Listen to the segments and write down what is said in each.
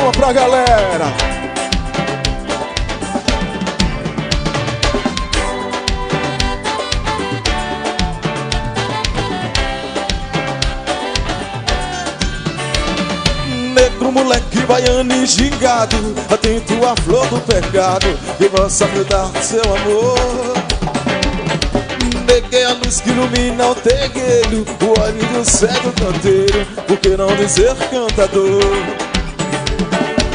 uma pra galera. Negro, moleque, baiano e gingado, atento à flor do pecado, que possa cuidar do seu amor. Neguei a luz que ilumina o terreiro, o olho do cego canteiro, por que não dizer cantador?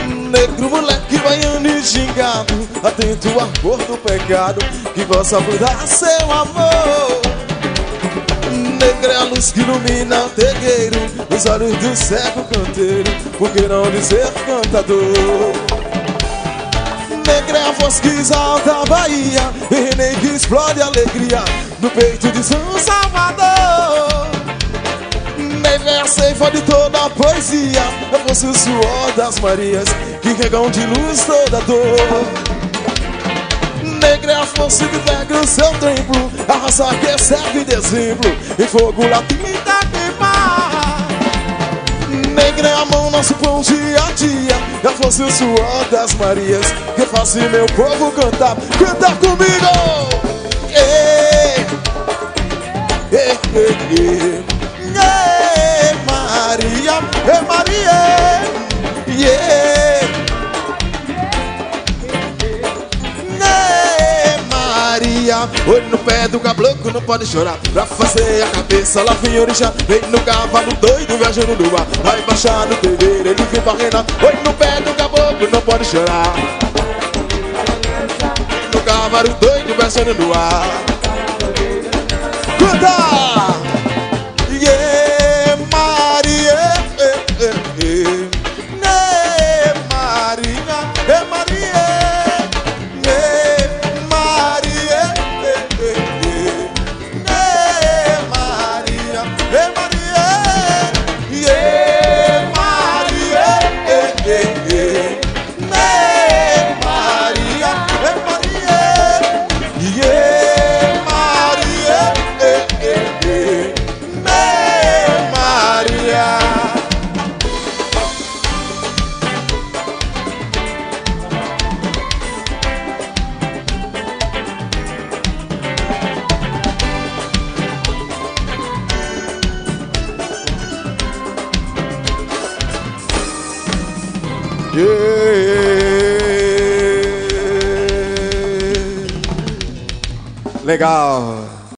Negro, moleque, baiano e gingado, atento à cor do pecado, que possa cuidar do seu amor. Negra é a luz que ilumina o terreiro, os olhos do cego canteiro, por que não dizer cantador? Negra é a voz que exalta a Bahia, e nem que explode a alegria no peito de São Salvador. Negra é a ceifa de toda a poesia, é fosse o suor das Marias que regam de luz toda a dor. Negra é a força que pega o seu templo, a raça que serve de exemplo, em fogo latino da queimar. Negra é a mão, nosso pão dia a dia, é a força e o suor das Marias que faz meu povo cantar. Cantar comigo! Ei, ei, ei, ei. Ei, Maria, ei, Maria, yeah. Olho no pé do caboclo, não pode chorar. Pra fazer a cabeça lá vem orixá. Vem no cavalo doido, viajando no ar. Vai baixar no terreiro, ele vem pra reinar. Olho no pé do caboclo, não pode chorar. No cavalo doido, viajando no ar. Canta! Yeah, Maria, né, Maria, Maria. Legal.